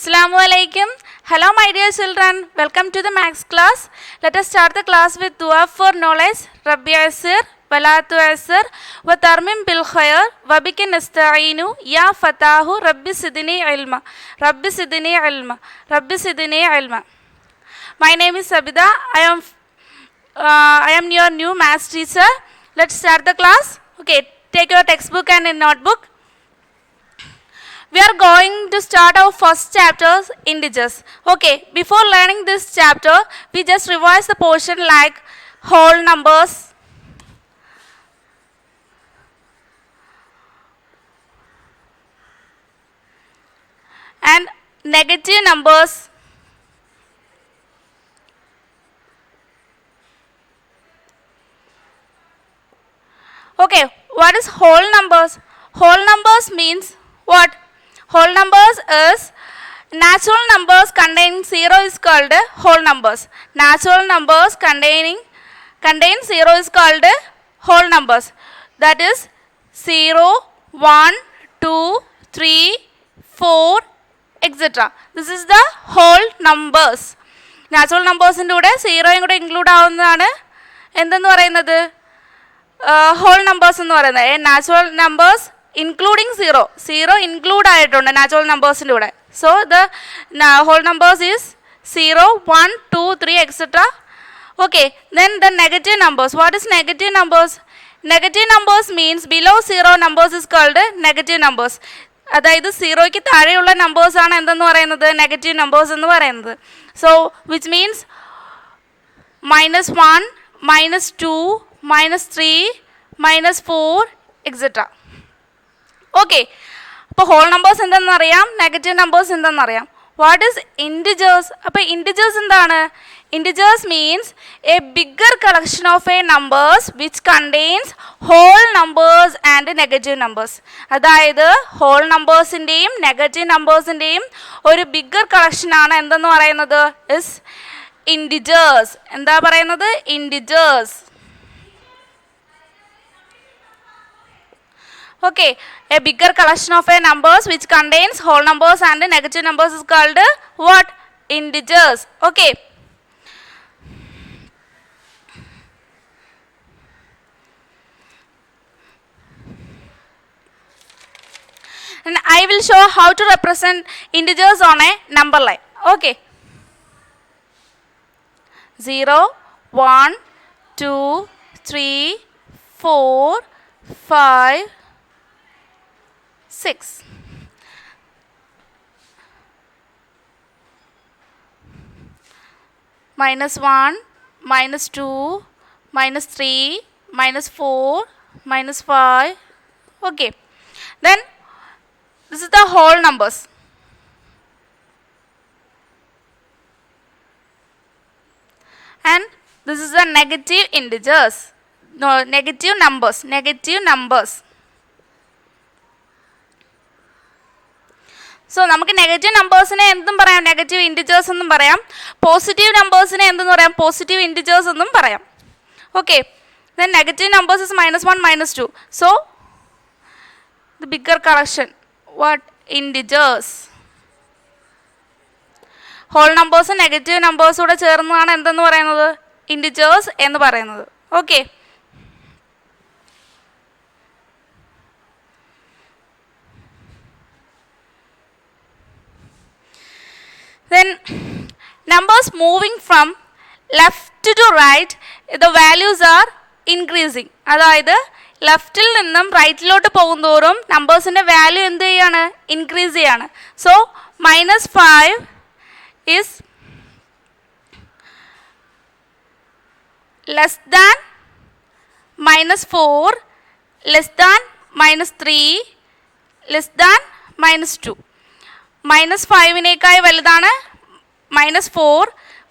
Assalamu alaikum. Hello my dear children. Welcome to the Max class. Let us start the class with dua for knowledge. Rabbi Asir, Walatu Asir, wa tarmim bil khair, wa bika nasta'inu, ya fatahu, Rabbi sidni ilma. Rabbi sidni ilma. Rabbi sidni ilma. My name is Sabida. I am your new maths teacher. Let's start the class. Okay, take your textbook and a notebook. We are going to start our first chapter, integers. Okay, before learning this chapter, we just revise the portion like whole numbers, and negative numbers, okay, what is whole numbers? Whole numbers means what? Whole numbers is natural numbers containing 0 is called whole numbers. Natural numbers contain 0 is called whole numbers. That is 0, 1, 2, 3, 4, etc. This is the whole numbers. Natural numbers in 0 include എന്തെന്ന് പറയുന്നത് whole numbers എന്ന് പറയുന്നത് natural numbers including 0 include ആയിട്ടുണ്ട് natural numbers ന്റെ കൂടെ. So the whole numbers is 0, 1, 2, 3, etc. Okay, then the negative numbers. What is negative numbers? Negative numbers means below 0 numbers is called negative numbers. അതായത് 0ക്ക് താഴെയുള്ള numbers ആണ് എന്തെന്ന് പറയുന്നത് negative numbers എന്ന് പറയുന്നത്. So which means -1, -2, -3, -4, etc. Okay, അപ്പോൾ whole numbers എന്തെന്നറിയാം, negative numbers എന്തെന്നറിയാം. What is integers? അപ്പോൾ ഇൻറ്റിജേഴ്സ് എന്താണ്? Integers means a bigger collection of a numbers which contains whole numbers and negative numbers. അതായത് ഹോൾ നമ്പേഴ്സിൻ്റെയും നെഗറ്റീവ് നമ്പേഴ്സിൻ്റെയും ഒരു ബിഗ്ഗർ കളക്ഷനാണ് എന്തെന്ന് പറയുന്നത് ഇസ് ഇൻറ്റിജേഴ്സ്. എന്താ പറയുന്നത്? Integers. Okay, a bigger collection of a numbers which contains whole numbers and negative numbers is called what? Integers. Okay. And I will show how to represent integers on a number line. Okay. 0, 1, 2, 3, 4, 5, 6. -1, -2, -3, -4, -5. Okay. Then this is the whole numbers. And this is the negative integers. No, negative numbers. Negative numbers. So നമുക്ക് negative നമ്പേഴ്സിനെ എന്തും പറയാം, negative integers എന്നും പറയാം. Positive നമ്പേഴ്സിനെ എന്തെന്ന് പറയാം, positive integers എന്നും പറയാം. Okay, then negative numbers is -1, -2. So the bigger collection what? Integers. Whole നമ്പേഴ്സും നെഗറ്റീവ് നമ്പേഴ്സും കൂടെ ചേർന്നതാണ് എന്തെന്ന് പറയുന്നത് ഇൻറ്റിജേഴ്സ് എന്ന് പറയുന്നത്. Okay, then numbers moving from left to right, the values are increasing. അതായത് ലെഫ്റ്റിൽ നിന്നും റൈറ്റിലോട്ട് പോകുന്തോറും നമ്പേഴ്സിൻ്റെ വാല്യൂ എന്ത് ചെയ്യാണ്? ഇൻക്രീസ് ചെയ്യാണ്. So -5 is less than -4, less than -3, less than -2. -5നേക്കായി വലുതാണ് -4,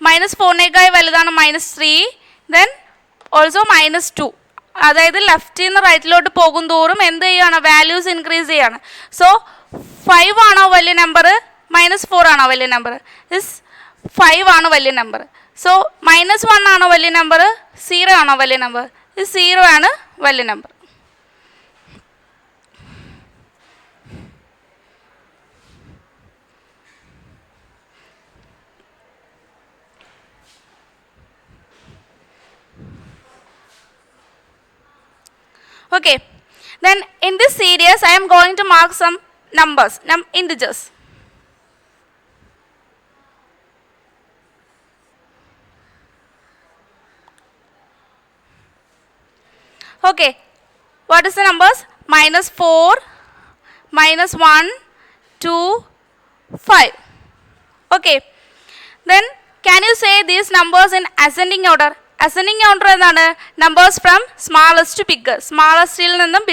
-4നേക്കായി വലുതാണ് -3, ദെൻ ഓൾസോ -2. അതായത് ലെഫ്റ്റിൽ നിന്ന് റൈറ്റിലോട്ട് പോകും തോറും എന്ത് ചെയ്യാണ്? വാല്യൂസ് ഇൻക്രീസ് ചെയ്യാണ്. സോ 5 ആണോ വലിയ നമ്പർ, -4 ആണോ വലിയ നമ്പർ? ഇസ് 5 ആണ് വലിയ നമ്പർ. സോ -1 ആണോ വലിയ നമ്പർ, 0 ആണോ വലിയ നമ്പർ? ഇസ് 0 ആണ് വലിയ number. Okay. Then in this series I am going to mark some numbers, integers. Okay. What is the numbers? -4, -1, 2, 5. Okay. Then can you say these numbers in ascending order? Ascending order എന്താണ്? Numbers from smallest to biggest. Smallestil നിന്നും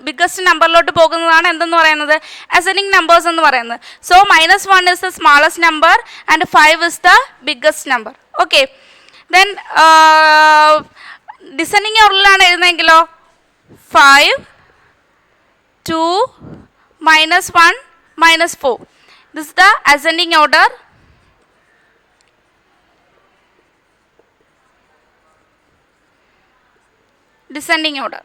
biggest നമ്പറിലോട്ട് പോകുന്നതാണ് എന്തെന്ന് പറയുന്നത്? Ascending numbers എന്ന് പറയുന്നത്. So -1 is the smallest number and 5 is the biggest number. Okay. Then descending orderലാണ് എഴുതുന്നതെങ്കിലോ 5, 2, -1, -4. This is the ascending order. Descending order.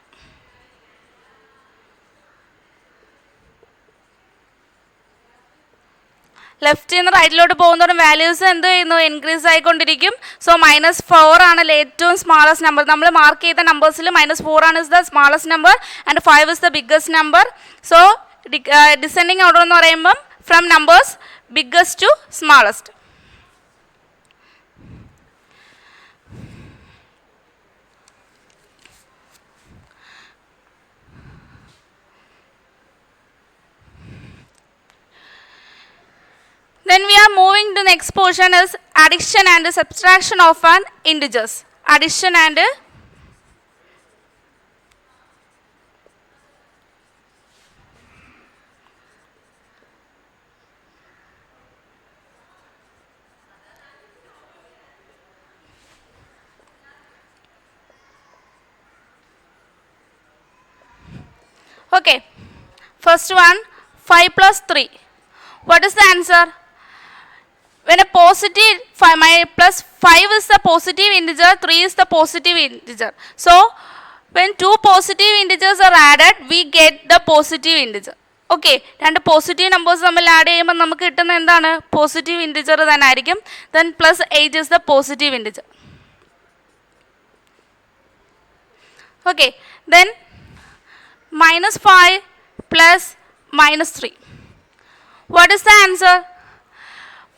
ലെഫ്റ്റിൽ നിന്ന് റൈറ്റിലോട്ട് പോകുന്നതോറും വാല്യൂസ് എന്ത് ചെയ്യുന്നു? ഇൻക്രീസ് ആയിക്കൊണ്ടിരിക്കും. സോ -4 ആണ് ഏറ്റവും സ്മാളസ്റ്റ് നമ്പർ. നമ്മൾ മാർക്ക് ചെയ്ത നമ്പേഴ്സിൽ -4 ആണ് the smallest number and 5 is the biggest number. So descending order എന്ന് പറയുമ്പം from numbers biggest to smallest. Then we are moving to the next portion is addition and subtraction of an integers. Addition and okay. First one 5 plus 3. What is the answer? When a positive 5 is the positive integer, 3 is the positive integer. So when two positive integers are added, we get the positive integer. Okay, രണ്ട് positive numbers തമ്മിൽ add ചെയ്യുമ്പോൾ നമുക്ക് കിട്ടുന്ന എന്താണ്? Positive integer തന്നെ ആയിരിക്കും. Then +8 is the positive integer. Okay, then -5 plus -3. What is the answer?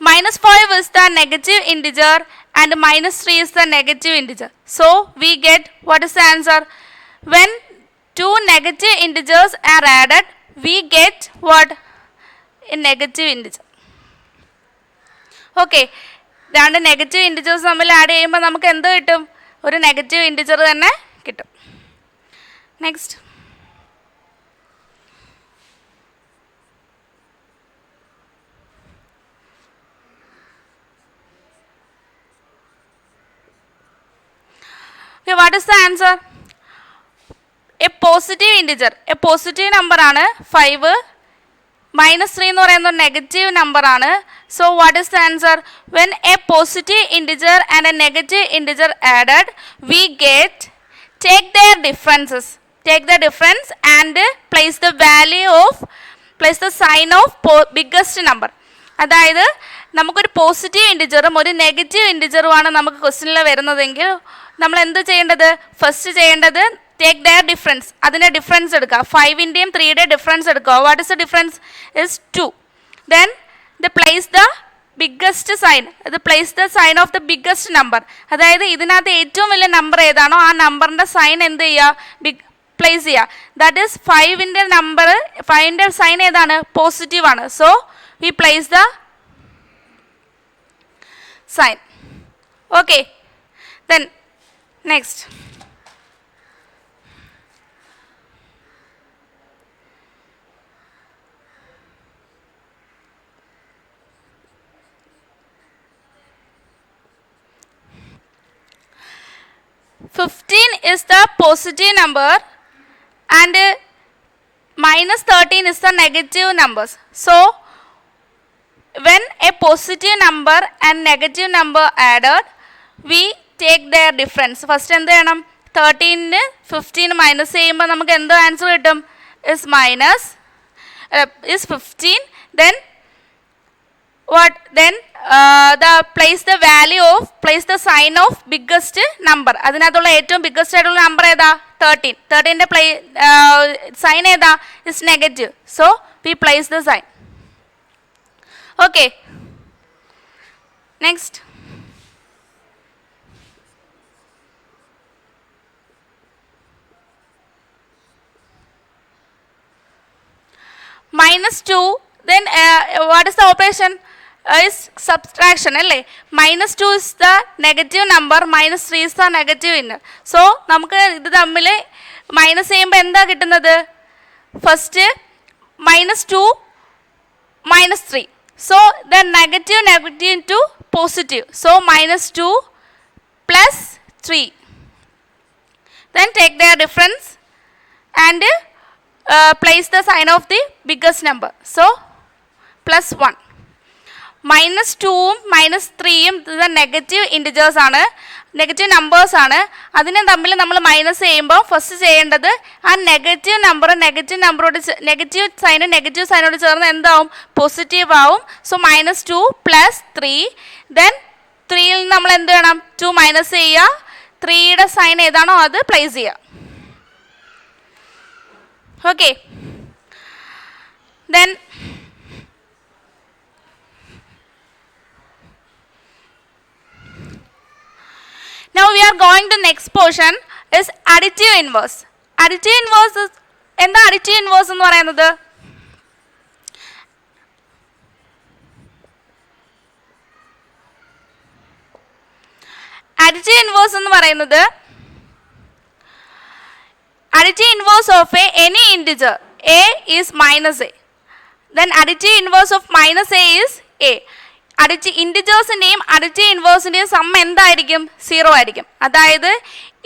-5 is the negative integer and -3 is the negative integer. So we get, what is the answer? When two negative integers are added, we get what? A negative integer. Okay. രണ്ട് negative integers തമ്മിൽ add ചെയ്യുമ്പോൾ നമുക്ക് എന്ത് കിട്ടും? ഒരു negative integer തന്നെ കിട്ടും. Next. Okay, what is the answer? A positive integer. A positive number ആണ് 5. -3 എന്ന് പറയുന്നത് നെഗറ്റീവ് നമ്പർ ആണ്. So what is the answer? When a positive integer and a negative integer added, we get, take their differences. Take the difference and place the sign of biggest number. അതായത് നമുക്കൊരു positive ഇൻറ്റിജറും ഒരു negative ഇൻറ്റിജറുമാണ് നമുക്ക് ക്വസ്റ്റ്യനിൽ വരുന്നതെങ്കിൽ നമ്മൾ എന്ത് ചെയ്യേണ്ടത്? First ചെയ്യേണ്ടത് ടേക്ക് ദയർ ഡിഫറൻസ്. അതിൻ്റെ ഡിഫറൻസ് എടുക്കുക. 5-ൻ്റെയും 3-യുടെയും ഡിഫറൻസ് എടുക്കുക. What is the difference? Is 2. Then place the biggest sign. Place the sign of the biggest number. അതായത് ഇതിനകത്ത് ഏറ്റവും വലിയ നമ്പർ ഏതാണോ ആ നമ്പറിൻ്റെ സൈൻ എന്ത് ചെയ്യുക? പ്ലേസ് ചെയ്യുക. ദാറ്റ് ഈസ് 5ൻ്റെ സൈൻ ഏതാണ്? പോസിറ്റീവ് ആണ്. So we place the sign. Okay, then next. -15 is the positive number and -13 is the negative numbers. So when a positive number and negative number added, we take their difference. First എന്ത് ചെയ്യണം? 13 15 minus ചെയ്യുമ്പോൾ നമുക്ക് എന്ത് answer കിട്ടും? is 15. Then what? Then place the sign of biggest number. അതിനകത്തുള്ള ഏറ്റവും biggest ആയിട്ടുള്ള number ഏതാ? 13. 13ന്റെ sign ഏതാ? is negative. So we place the sign. Okay. Next. Minus 2, then what is the operation? Is subtraction, അല്ലേ? Minus 2 is the negative number, minus 3 is the negative in. So നമുക്ക് ഇത് തമ്മിൽ minus ചെയ്യുമ്പോൾ എന്താ കിട്ടുന്നത്? First -2 -3. So the negative into positive. So -2 plus 3. Then take their difference and place the sign of the biggest number. So plus 1. -2 -3 the negative integers ആണ്, negative numbers ആണ്. അതിനെ തമ്മിൽ നമ്മൾ മൈനസ് ചെയ്യുമ്പോൾ ഫസ്റ്റ് ചെയ്യേണ്ടത് ആ നെഗറ്റീവ് നമ്പറോട് നെഗറ്റീവ് സൈനോട് ചേർന്ന് എന്താവും? പോസിറ്റീവ് ആവും. So -2 plus 3. ദെൻ 3യിൽ നിന്ന് നമ്മൾ എന്ത് വേണം? 2 മൈനസ് ചെയ്യുക. 3യുടെ സൈൻ ഏതാണോ അത് പ്ലേസ് ചെയ്യുക. Okay. Then now we are going to next portion is additive inverse. Additive inverse is എന്താ additive inverse എന്ന് പറയുന്നത്? Additive inverse എന്ന് പറയുന്നത് additive inverse of any integer a is minus a. Then additive inverse of minus a is a. ഇൻറ്റിജേഴ്സിൻ്റെയും additive ഇൻവേഴ്സിൻ്റെയും sum എന്തായിരിക്കും? 0 ആയിരിക്കും. അതായത്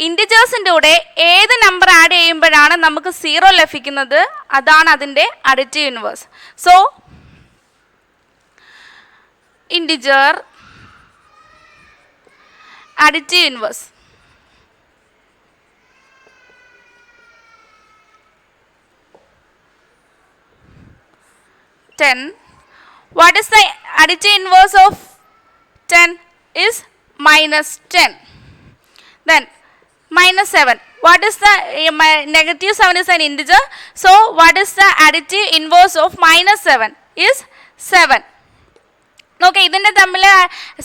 ഇൻറ്റിജേഴ്സിൻ്റെ കൂടെ ഏത് നമ്പർ ആഡ് ചെയ്യുമ്പോഴാണ് നമുക്ക് 0 ലഭിക്കുന്നത്, അതാണ് അതിൻ്റെ additive inverse. So integer additive inverse. What is the additive inverse of 10? Is -10. Then -7. What is the -7 is an integer. So what is the additive inverse of -7? Is 7. Okay, ഇതിൻ്റെ തമ്മിൽ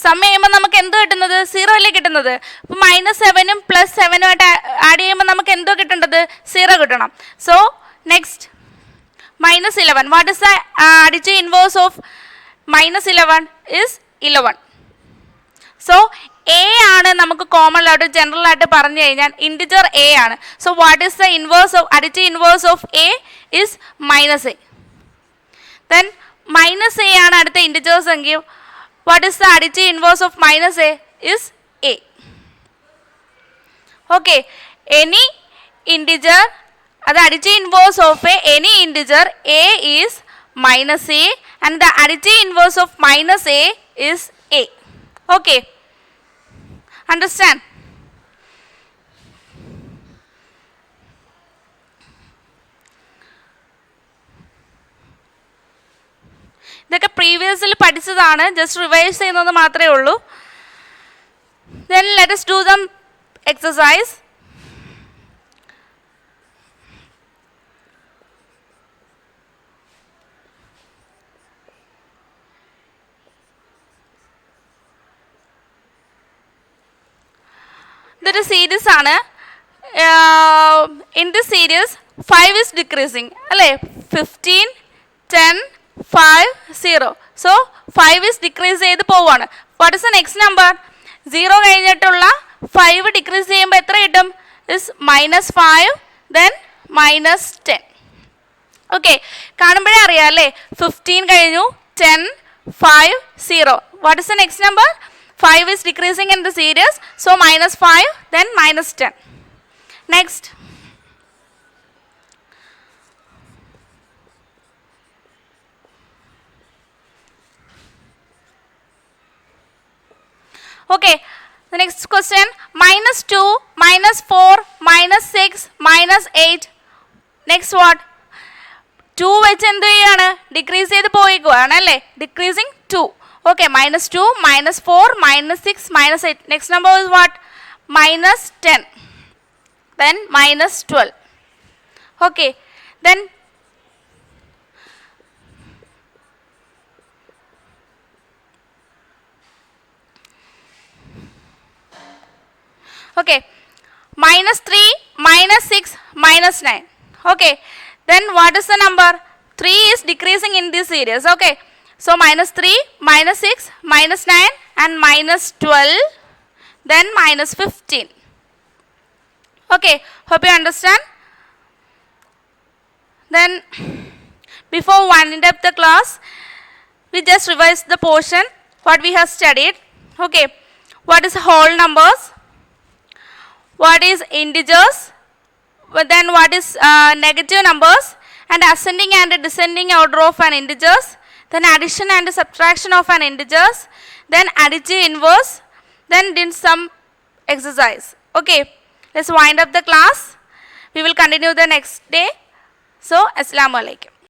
some ചെയ്യുമ്പോൾ നമുക്ക് എന്തോ കിട്ടുന്നത്? 0 അല്ലേ കിട്ടുന്നത്. അപ്പോൾ -7 +7 ആയിട്ട് ആഡ് ചെയ്യുമ്പോൾ നമുക്ക് എന്തോ കിട്ടേണ്ടത്? 0 കിട്ടണം. So next -11. What is the additive inverse of -11? Is 11. So a ആണ് നമുക്ക് കോമൺ ആയിട്ട് ജനറൽ ആയിട്ട് പറഞ്ഞു കഴിഞ്ഞാൽ ഇൻറ്റിജർ a ആണ്. So what is the inverse of additive inverse of a? is -a. then -a ആണ് അടുത്ത ഇൻറ്റിജേഴ്സ് എങ്കിൽ what is the additive inverse of -a? is a. okay, any integer, the additive inverse of any integer a is -a and the additive inverse of -a is a. Okay, understand? ഇതൊക്കെ പ്രീവിയസിൽ പഠിച്ചതാണ്, just revise ചെയ്യുന്നത് മാത്രമേ ഉള്ളൂ. then let us do some exercise. ഇതൊരു series ആണ്. In this series 5 is decreasing അല്ലേ? 15 10 5 0. So 5 is decrease ചെയ്ത് പോവുകയാണ്. What is the next number? 0 കഴിഞ്ഞിട്ടുള്ള 5 ഡിക്രീസ് ചെയ്യുമ്പോൾ എത്ര കിട്ടും? Is -5 then -10. ഓക്കെ, കാണുമ്പോഴേ അറിയാം അല്ലേ? 15 കഴിഞ്ഞു, 10 5 0. What is the next number? 5 is decreasing in the series, so -5 then -10. next okay, the next question, -2 -4 -6 -8. next what? 2 വെച്ച് എന്ത് ചെയ്യാണ്? ഡിക്രീസ് ചെയ്ത് പോയിക്കുകയാണ് അല്ലേ? Decreasing 2. okay, -2 -4 -6 -8. next number is what? -10. then minus 12. Okay, then okay, minus 3, minus 6, minus 9. Okay, then what is the number? 3 is decreasing in this series. Okay, so minus 3, minus 6, minus 9 and minus 12, then minus 15. Okay, hope you understand. Then before winding up the class, we just revise the portion what we have studied. Okay, what is whole numbers? What is integers? Then what is negative numbers and ascending and descending order of an integers, then addition and subtraction of an integers, then additive inverse, then did some exercise. Okay, let's wind up the class. We will continue the next day. So, Assalamu alaikum.